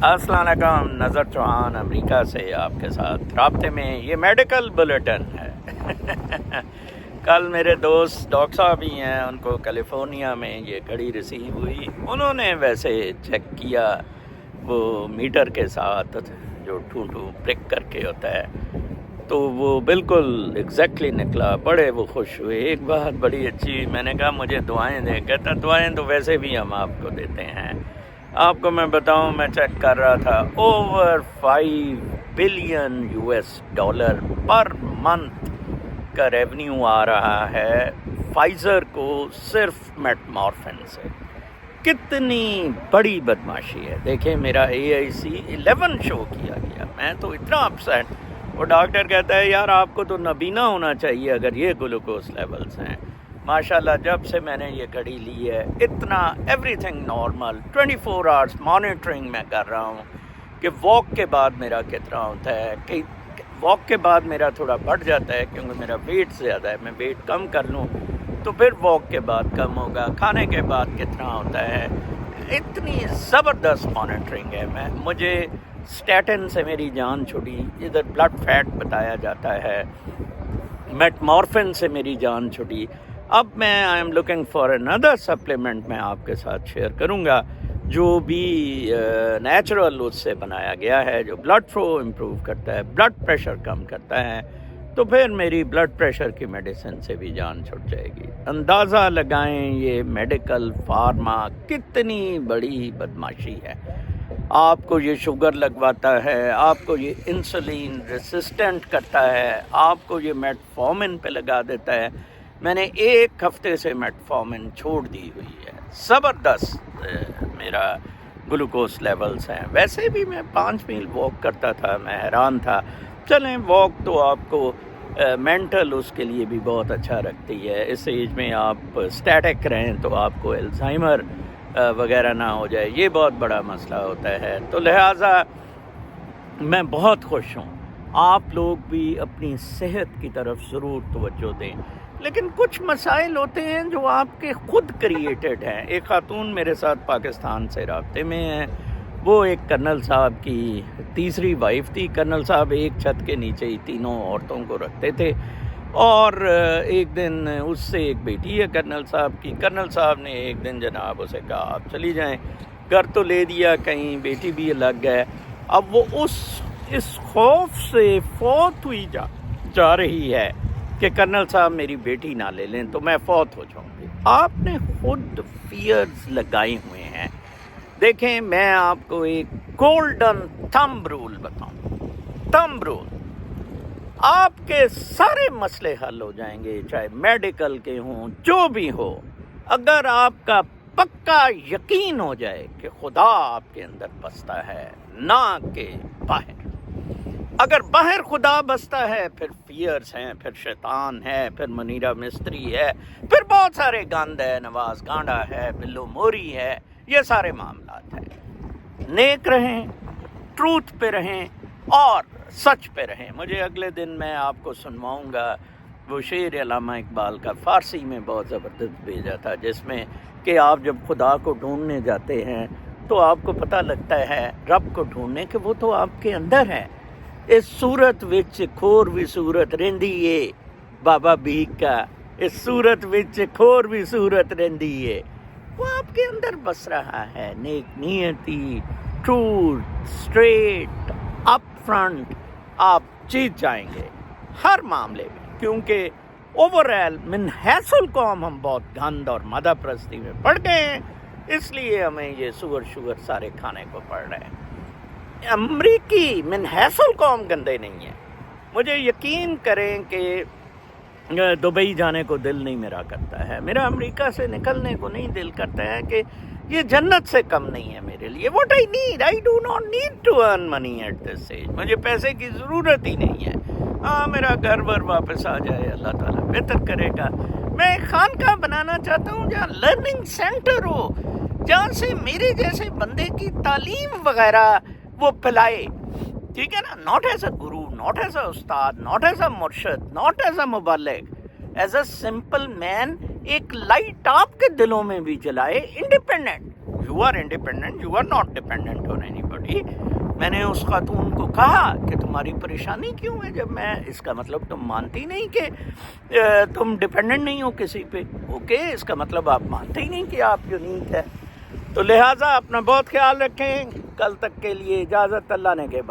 अस्सलाम वालेकुम। नज़र चौहान अमेरिका से आपके साथ राब्ते में। ये मेडिकल बुलेटिन है। कल मेरे दोस्त डॉक्टर साहब ही हैं, उनको कैलिफोर्निया में ये घड़ी रिसीव हुई। उन्होंने वैसे चेक किया वो मीटर के साथ जो टू प्रिक करके होता है, तो वो बिल्कुल एग्जैक्टली निकला। बड़े वो खुश हुए। एक बात बड़ी अच्छी, मैंने कहा मुझे दुआएं दें। कहता दुआएं तो वैसे भी हम आपको देते हैं। आपको मैं बताऊं, मैं चेक कर रहा था, over 5 billion US$ per month का रेवेन्यू आ रहा है फाइज़र को सिर्फ मेटमॉर्फिन से। कितनी बड़ी बदमाशी है। देखें, मेरा AIC 11 शो किया गया, मैं तो इतना अपसेट। वो डॉक्टर कहता है यार आपको तो नबीना होना चाहिए अगर ये ग्लूकोज लेवल्स हैं। माशाल्लाह जब से मैंने ये घड़ी ली है इतना एवरीथिंग नॉर्मल। 24 आवर्स मॉनिटरिंग मैं कर रहा हूँ कि वॉक के बाद मेरा कितना होता है। कि वॉक के बाद मेरा थोड़ा बढ़ जाता है क्योंकि मेरा वेट ज़्यादा है। मैं वेट कम कर लूँ तो फिर वॉक के बाद कम होगा। खाने के बाद कितना होता है। इतनी ज़बरदस्त मॉनिटरिंग है। मुझे स्टैटिन से मेरी जान छुटी, इधर ब्लड फैट बताया जाता है, मेटमॉर्फिन से मेरी जान छुटी। अब मैं I am looking for another supplement मैं आपके साथ शेयर करूंगा जो भी नेचुरल उससे बनाया गया है, जो ब्लड फ्लो इम्प्रूव करता है, ब्लड प्रेशर कम करता है। तो फिर मेरी ब्लड प्रेशर की मेडिसिन से भी जान छूट जाएगी। अंदाज़ा लगाएं ये मेडिकल फार्मा कितनी बड़ी बदमाशी है। आपको ये शुगर लगवाता है, आपको ये इंसुलिन रेसिस्टेंट करता है, आपको ये मेटफॉर्मिन पे लगा देता है। मैंने 1 हफ्ते से मेटफॉर्मिन छोड़ दी हुई है। ज़बरदस्त मेरा ग्लूकोज लेवल्स हैं। वैसे भी मैं 5 मील वॉक करता था, मैं हैरान था। चलें, वॉक तो आपको मेंटल उसके लिए भी बहुत अच्छा रखती है। इस एज में आप स्टैटिक रहें तो आपको अल्जाइमर वगैरह ना हो जाए, ये बहुत बड़ा मसला होता है। तो लिहाजा मैं बहुत खुश हूँ। आप लोग भी अपनी सेहत की तरफ ज़रूर तवज्जो दें। लेकिन कुछ मसाइल होते हैं जो आपके खुद क्रिएटेड हैं। एक खातून मेरे साथ पाकिस्तान से राब्ते में है। वो एक कर्नल साहब की तीसरी वाइफ थी। कर्नल साहब एक छत के नीचे ही 3 औरतों को रखते थे और एक दिन उससे एक बेटी है कर्नल साहब की। कर्नल साहब ने एक दिन जनाब उसे कहा आप चली जाएं। घर तो ले दिया, कहीं बेटी भी अलग है। अब वो इस खौफ से फौत हुई जा रही है कि कर्नल साहब मेरी बेटी ना ले लें तो मैं फौत हो जाऊंगी। आपने खुद फियर्स लगाए हुए हैं। देखें, मैं आपको एक गोल्डन थंब रूल बताऊं। थंब रूल, आपके सारे मसले हल हो जाएंगे, चाहे मेडिकल के हों, जो भी हो। अगर आपका पक्का यकीन हो जाए कि खुदा आपके अंदर बसता है, ना कि बाहर। अगर बाहर खुदा बसता है फिर फियर्स हैं, फिर शैतान है, फिर मनीरा मिस्त्री है, फिर बहुत सारे गंद है, नवाज गांडा है, बिल्लो मोरी है, ये सारे मामलात हैं। नेक रहें, ट्रूथ पे रहें और सच पे रहें। मुझे अगले दिन मैं आपको सुनवाऊंगा वो शेर अल्लामा इकबाल का फ़ारसी में बहुत ज़बरदस्त भेजा था, जिसमें कि आप जब खुदा को ढूंढने जाते हैं तो आपको पता लगता है रब को ढूंढने के वो तो आपके अंदर है। इस सूरत विच खोर भी सूरत रहिंदी है बाबा भीख का, इस सूरत विच खोर भी सूरत रहिंदी है। वो आपके अंदर बस रहा है। नेक नियति, ट्रूथ, स्ट्रेट, अप फ्रंट, आप जीत जाएंगे हर मामले में। क्योंकि ओवरऑल मिन हैसल कौम हम बहुत गंद और मदा परस्ती में पड़ गए हैं, इसलिए हमें ये शुगर सारे खाने को पड़ रहे हैं। अमरीकी मिन हैसल कौम गंदे नहीं है। मुझे यकीन करें कि दुबई जाने को दिल नहीं मेरा करता है, मेरा अमेरिका से निकलने को नहीं दिल करता है कि ये जन्नत से कम नहीं है मेरे लिए। What I need, I do not need to earn money at this age. मुझे पैसे की ज़रूरत ही नहीं है। हाँ, मेरा घर वर वापस आ जाए, अल्लाह ताला बेहतर करेगा। मैं एक खानका बनाना चाहता हूँ जहाँ लर्निंग सेंटर हो, जहाँ से मेरे जैसे बंदे की तालीम वगैरह वो फैलाए। ठीक है ना, not as a Guru, not as a ustad, not as a murshid, not as a muballigh, as a simple man. एक लाइट आपके दिलों में भी जलाए, independent. You are independent, you are not dependent on اینی باڈی. میں نے اس خاتون کو کہا کہ تمہاری پریشانی کیوں ہے, جب میں اس کا مطلب تم مانتی نہیں کہ تم ڈیپینڈنٹ نہیں ہو کسی پہ. اوکے, اس کا مطلب آپ مانتے ہی نہیں کہ آپ یونیک ہے. تو لہٰذا اپنا بہت خیال رکھیں. کل تک کے لیے اجازت, اللہ نے کے بعد.